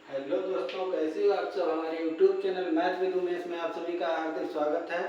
Hello दोस्तों, कैसे हो आप सब। हमारे YouTube channel math with Umesh में आप सभी का हार्दिक स्वागत है।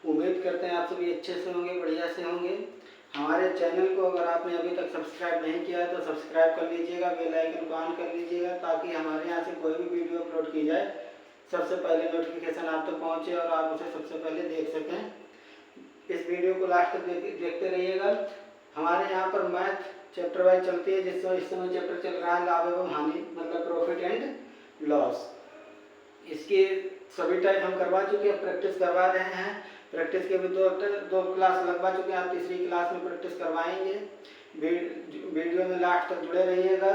उम्मीद करते हैं आप सभी अच्छे से होंगे, बढ़िया से होंगे। हमारे चैनल को अगर आपने अभी तक सब्सक्राइब नहीं किया है तो सब्सक्राइब कर लीजिएगा, बेल आइकन को ऑन कर लीजिएगा ताकि हमारे यहाँ से कोई भी वीडियो अपलोड की जाए सबसे पहले नोटिफिकेशन आप तक पहुँचे और आप उसे सबसे पहले देख सकें। इस वीडियो को लास्ट तक देखते रहिएगा। हमारे यहाँ पर मैथ चैप्टर वाइज चलती है, जिसमें इस समय चैप्टर चल रहा है लाभ एवं हानि, मतलब प्रॉफिट एंड लॉस। इसके सभी टाइप हम करवा चुके हैं, प्रैक्टिस करवा रहे हैं। प्रैक्टिस के भी दो क्लास लगवा चुके हैं, आप तीसरी क्लास में प्रैक्टिस करवाएंगे। वीडियो में लास्ट तक जुड़े रहिएगा।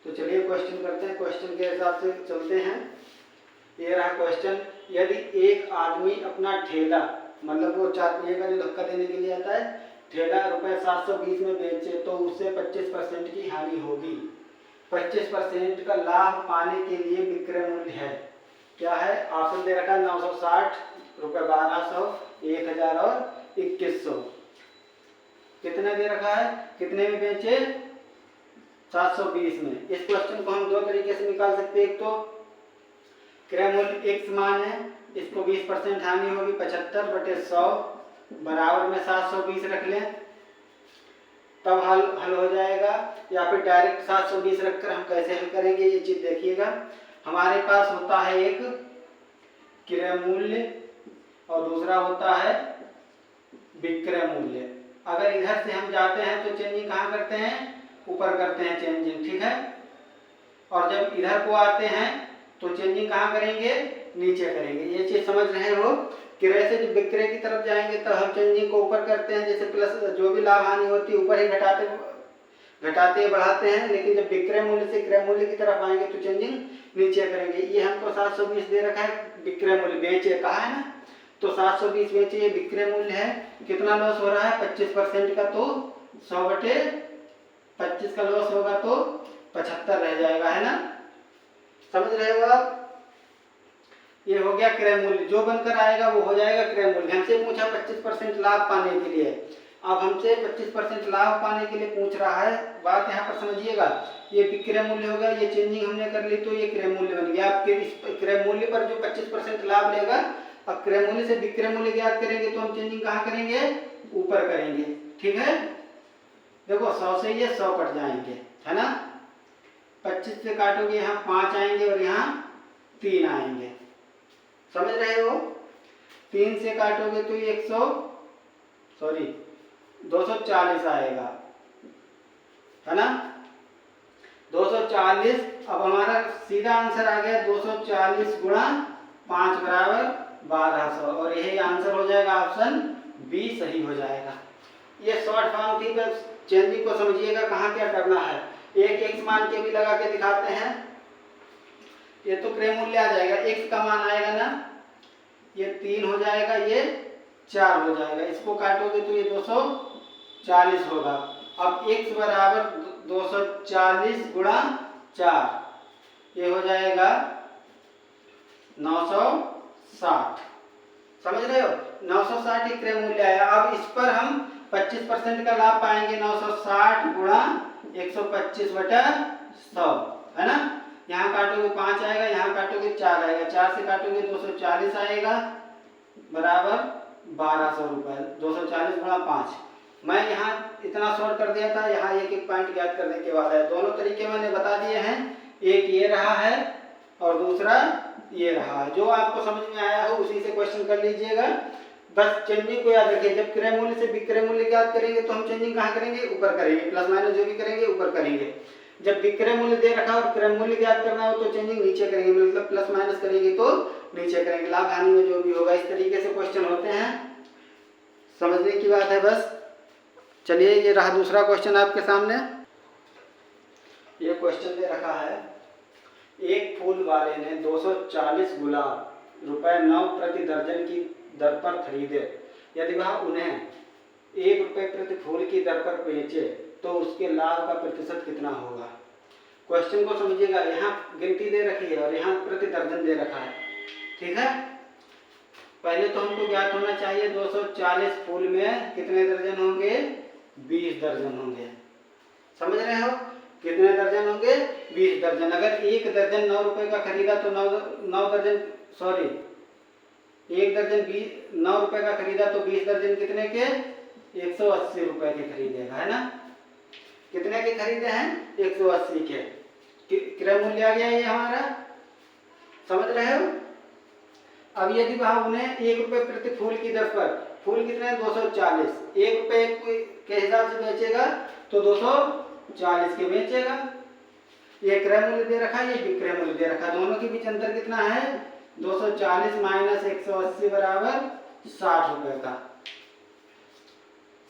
तो चलिए क्वेश्चन करते हैं, क्वेश्चन के हिसाब से चलते हैं। ये रहा क्वेश्चन। यदि एक आदमी अपना ठेला, मतलब वो चार पहिए का जो धक्का देने के लिए आता है, ठेला रुपये 720 में बेचे तो उससे 25% की हानि होगी। 25% का लाभ पाने के लिए विक्रय मूल्य है क्या है? ऑप्शन दे रखा है 960 रुपये, 1200, 1000 और 2100। कितने दे रखा है, कितने में बेचे? 720 में। इस क्वेश्चन को हम दो तरीके से निकाल सकते हैं। एक तो क्रय मूल्य एक समान है, इसको 20% हानि होगी, 75/100 बराबर में 720 रख लें, तब हल हो जाएगा। या फिर डायरेक्ट 720 रखकर हम कैसे हल करेंगे ये चीज देखिएगा। हमारे पास होता है एक क्रय मूल्य और दूसरा होता है विक्रय मूल्य। अगर इधर से हम जाते हैं तो चेंजिंग कहाँ करते हैं? ऊपर करते हैं चेंजिंग, ठीक है। और जब इधर को आते हैं तो चेंजिंग कहाँ करेंगे? नीचे करेंगे। ये चीज समझ रहे हो? क्रय से जब विक्रय की तरफ जाएंगे तो हम चेंजिंग को ऊपर करते हैं, जैसे प्लस जो भी लाभ हानि होती है ऊपर ही घटाते बढ़ाते हैं। लेकिन जब विक्रय मूल्य से क्रय मूल्य की तरफ आएंगे तो चेंजिंग नीचे करेंगे। ये हमको 720 दे रखा है, विक्रय मूल्य बेचे कहा है ना, तो 720 बेचे, ये विक्रय मूल्य है। कितना लॉस हो रहा है? 25% का, तो 100/25 का लॉस होगा तो 75 रह जाएगा, है ना। समझ रहे हो आप? ये हो गया क्रय मूल्य, जो बनकर आएगा वो हो जाएगा क्रय मूल्य। हमसे पूछा 25% लाभ पाने के लिए, अब हमसे 25% लाभ पाने के लिए पूछ रहा है। बात यहाँ पर समझिएगा, ये विक्रय मूल्य होगा, ये चेंजिंग हमने कर ली तो ये क्रय मूल्य बन गया। आपके इस क्रय मूल्य पर जो 25% लाभ लेगा, अब क्रय मूल्य से विक्रय मूल्य ज्ञात करेंगे तो हम चेंजिंग कहाँ करेंगे? ऊपर करेंगे, ठीक है। देखो 100 से ये 100 कट जाएंगे, है ना। 25 से काटोगे यहाँ 5 आएंगे और यहाँ 3 आएंगे, समझ रहे हो। 3 से काटोगे तो ये 240 आएगा, है ना। 240। अब हमारा सीधा आंसर आ गया 240 गुणा 5 बराबर 1200, और यही आंसर हो जाएगा, ऑप्शन बी सही हो जाएगा। ये शॉर्ट फॉर्म थी, बस चेंजिंग को समझिएगा कहाँ क्या करना है। एक x मान के भी लगा के दिखाते हैं। ये तो क्रय मूल्य आ जाएगा, x का मान आएगा ना, ये 3 हो जाएगा, ये 4 हो जाएगा। इसको काटोगे तो ये 240 होगा। अब x बराबर 240 गुणा 4, ये हो जाएगा 960। समझ रहे हो? 960 क्रय मूल्य आया। अब इस पर हम 25% का लाभ पाएंगे, 960 गुणा 125/100, है ना। यहाँ काटोगे 5 आएगा, यहाँ काटोगे 4 आएगा, 4 से काटोगे 240 आएगा बराबर 1200 रुपये। 240 गुणा 5, मैं यहाँ इतना शॉर्ट कर दिया था, यहाँ एक एक पॉइंट ज्ञात करने के बाद है। दोनों तरीके मैंने बता दिए हैं, एक ये रहा है और दूसरा ये रहा है। जो आपको समझ में आया हो उसी से क्वेश्चन कर लीजिएगा। बस चेंजिंग को याद रखिए, जब क्रय मूल्य से विक्रय मूल्य ज्ञात करेंगे तो हम चेंजिंग कहाँ करेंगे? ऊपर करेंगे, प्लस माइनस जो भी करेंगे ऊपर करेंगे। जब विक्रय मूल्य दे रखा और क्रय मूल्य ज्ञात करना हो तो चेंजिंग नीचे करेंगे, मतलब प्लस माइनस करेंगे तो नीचे करेंगे। लाभ हानि में जो भी होगा, इस तरीके से क्वेश्चन होते हैं, समझने की बात है बस। चलिए, ये रहा दूसरा क्वेश्चन आपके सामने। ये क्वेश्चन दे रखा है, एक फूल वाले ने 240 गुलाब ₹9 प्रति दर्जन की दर पर खरीदे। यदि वह उन्हें 1 रुपये प्रति फूल की दर पर बेचे तो उसके लाभ का प्रतिशत कितना होगा? क्वेश्चन को समझिएगा, यहाँ गिनती दे रखी है और यहाँ प्रति दर्जन दे रखा है, ठीक है। पहले तो हमको ज्ञात होना चाहिए 240 फूल में कितने दर्जन होंगे? 20 दर्जन होंगे, समझ रहे हो। कितने दर्जन होंगे? 20 दर्जन। अगर एक दर्जन 9 रुपए का खरीदा तो 9 दर्जन, सॉरी, एक दर्जन 9 रुपए का खरीदा तो 20 दर्जन कितने के? 180 रुपए के खरीदेगा, है ना। कितने के खरीदे हैं? 180 के। क्रय मूल्य आ गया ये हमारा, समझ रहे हो। अब यदि वह उन्हें 1 रुपए प्रति फूल की दर पर, फूल कितने? 240, 1 रुपए के हिसाब से बेचेगा तो 240 के बेचेगा। ये क्रय मूल्य दे रखा है, ये विक्रय मूल्य दे रखा है। दोनों के बीच अंतर कितना है? 240 माइनस 180 बराबर 60 रुपए का।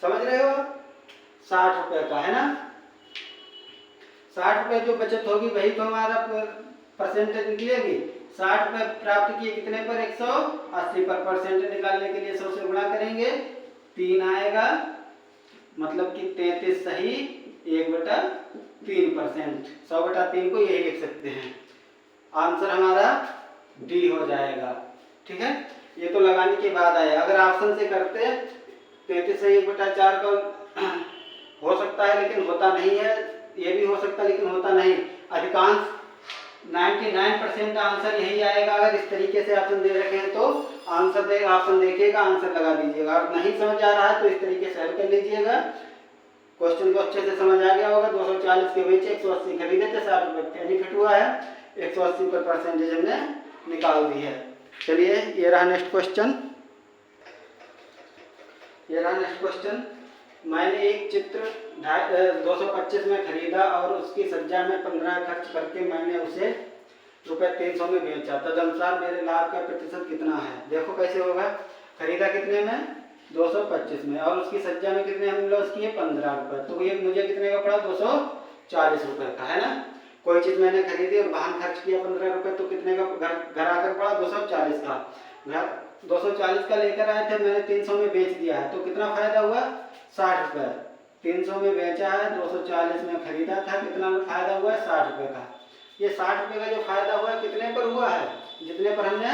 समझ रहे हो? 60 रुपए का, है ना। 60 रुपए जो बचत होगी वही तो हमारा परसेंटेज निकलेगी। 60 रुपए प्राप्त किए कितने पर? 180 पर। परसेंटेज निकालने के लिए 100 से गुणा करेंगे, 3 आएगा, मतलब कि 33 सही 1/3%। 100/3 को यही लिख सकते हैं। आंसर हमारा डी हो जाएगा। ठीक है, ये तो लगाने के बाद आया। अगर ऑप्शन से करते 33 सही 1/4 का हो सकता है लेकिन होता नहीं है, ये भी हो सकता है लेकिन होता नहीं। अधिकांश 99% आंसर यही आएगा। अगर इस तरीके से ऑप्शन दे रखे हैं तो ऑप्शन देखिएगा, आंसर लगा दीजिएगा। और नहीं समझ आ रहा है तो इस तरीके से हल कर लीजिएगा। क्वेश्चन को अच्छे से समझ आ गया होगा। 240 के बेचे, 180 खरीदे थे, 60 रुपये बेनिफिट हुआ है, 180 पर परसेंटेज हमने निकाल दी है। चलिए ये रहा नेक्स्ट क्वेश्चन। मैंने एक चित्र 225 में खरीदा और उसकी सज्जा में 15 खर्च करके मैंने उसे ₹300 में बेचा। तदनुसार मेरे लाभ का प्रतिशत कितना है? देखो कैसे होगा। खरीदा कितने में? 225 में, और उसकी सज्जा में कितने हमने लॉस किए? 15 रुपए। तो ये मुझे कितने का पड़ा? 240 रुपए का, है ना। कोई चीज मैंने खरीदी और वाहन खर्च किया 15 रुपए, तो कितने का घर आकर पड़ा? 240 का। घर 240 का लेकर आए थे, मैंने 300 में बेच दिया है, तो कितना फायदा हुआ? 60 रुपए। 300 में बेचा है, 240 में खरीदा था, कितना फायदा हुआ है? 60 रुपए का। ये 60 रुपए का जो फायदा हुआ है कितने पर हुआ है? जितने पर हमने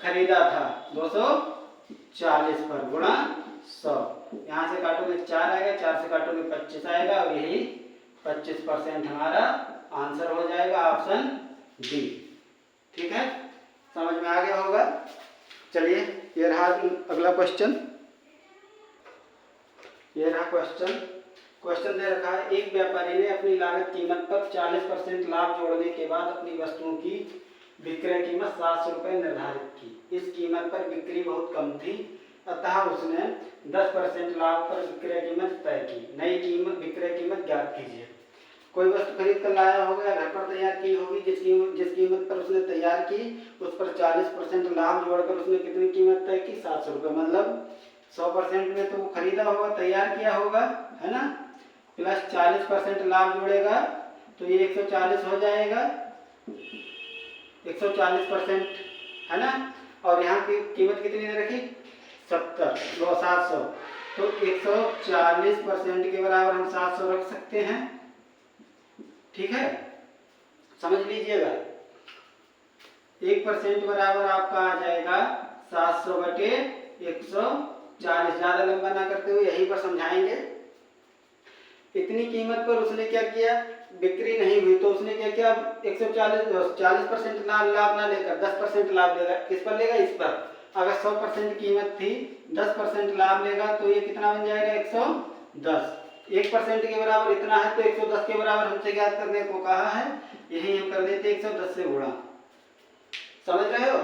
खरीदा था, 240 पर गुणा 100। यहाँ से काटोगे 4 आएगा, 4 से काटोगे 25 आएगा, और यही 25% हमारा आंसर हो जाएगा, ऑप्शन डी। ठीक है, समझ में आ गया होगा। चलिए ये रहा अगला क्वेश्चन। ये रहा क्वेश्चन दे रखा है, एक व्यापारी ने अपनी लागत कीमत पर 40% लाभ जोड़ने के बाद अपनी वस्तुओं की विक्रय कीमत 700 रुपये निर्धारित की। इस कीमत पर बिक्री बहुत कम थी, अतः उसने 10% लाभ पर विक्रय कीमत तय की। नई कीमत विक्रय कीमत ज्ञात कीजिए। कोई वस्तु खरीद कर लाया होगा, घर पर तैयार की होगी, जिस कीमत पर उसने तैयार की उस पर 40% लाभ जोड़कर उसने कितनी कीमत तय की? 700 रुपये। मतलब 100% में तो वो खरीदा होगा, तैयार किया होगा, है ना, प्लस 40% लाभ जोड़ेगा तो ये 140 हो जाएगा। 140%, है ना। और यहाँ की कीमत कितनी दे रखी? 700। तो 140% के बराबर हम 700 रख सकते हैं। ठीक है, समझ लीजिएगा। 1% बराबर आपका आ जाएगा 700/140। ज्यादा लंबा ना करते हुए यहीं पर समझाएंगे। इतनी कीमत पर उसने क्या किया? बिक्री नहीं हुई, तो उसने क्या किया? 40% लाभ ना लेकर 10% लाभ लेगा। किस पर लेगा? इस पर। अगर 100% कीमत थी, 10% लाभ लेगा तो ये कितना बन जाएगा? 110। 1% के बराबर इतना है, तो 110 के बराबर हमसे ज्ञात करने को कहा है, यही हम कर देते 110 से गुणा। समझ रहे हो?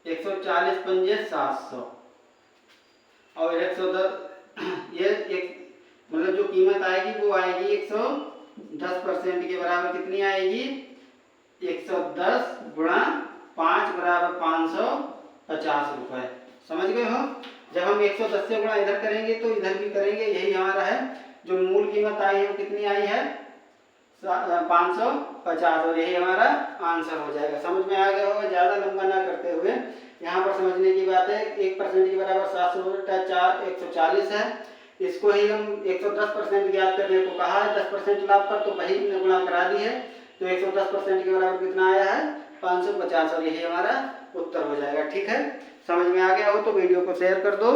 140 पंजे 700 और 110, ये एक मतलब जो कीमत आएगी वो आएगी 110% के बराबर। कितनी आएगी? 110 गुणा 5 बराबर 550 रुपए। समझ गए हो? जब हम 110 से गुणा इधर करेंगे तो इधर भी करेंगे, यही हमारा है। जो मूल कीमत आई है वो कितनी आई है? 550, और यही हमारा आंसर हो जाएगा। समझ में आ गया होगा। ज्यादा लंबा ना करते हुए यहाँ पर समझने की बात है। 1% के बराबर 140 है, इसको ही हम 110% ज्ञात करने को कहा है। 10% लाभ पर तो वही हमने गुणा करा दी है, तो 110% के बराबर कितना आया है? 550, और यही हमारा उत्तर हो जाएगा। ठीक है, समझ में आ गया हो तो वीडियो को शेयर कर दो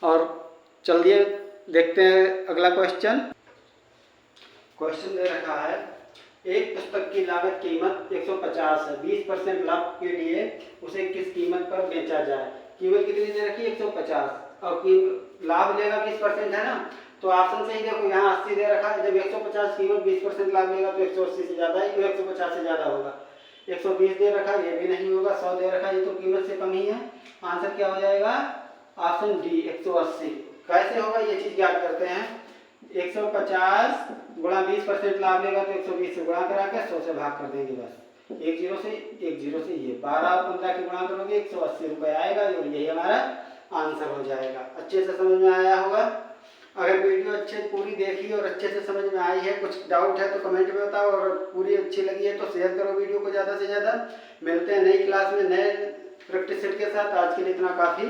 और चलिए देखते हैं अगला क्वेश्चन। क्वेश्चन दे रखा है, एक पुस्तक की लागत कीमत 150 है, 20% लाभ के लिए उसे किस कीमत पर बेचा जाए। कीमत कितनी दे रखी है 150 और लाभ लेगा 20% है ना, तो ऑप्शन से ही देखो यहाँ 80 दे रखा है। जब 150 कीमत 20% लाभ लेगा तो 180 से ज़्यादा ही, 150 से ज़्यादा होगा। 120 दे रखा है, ये भी नहीं होगा। 100 दे रखा है, ये तो कीमत से कम ही है। आंसर क्या हो जाएगा, ऑप्शन डी 180। कैसे होगा ये चीज़ याद करते हैं। 150 गुणा 20% लाभ लेगा तो 120 से गुणा करा के 100 से भाग कर देंगे बस। एक जीरो से ये 12 और 15 की गुणा करोगे 180 रुपये आएगा और यही हमारा आंसर हो जाएगा। अच्छे से समझ में आया होगा। अगर वीडियो अच्छे पूरी देखी और अच्छे से समझ में आई है, कुछ डाउट है तो कमेंट में बताओ, और पूरी अच्छी लगी है तो शेयर करो वीडियो को ज़्यादा से ज़्यादा। मिलते हैं नई क्लास में नए प्रैक्टिस सेट के साथ। आज के लिए इतना काफ़ी।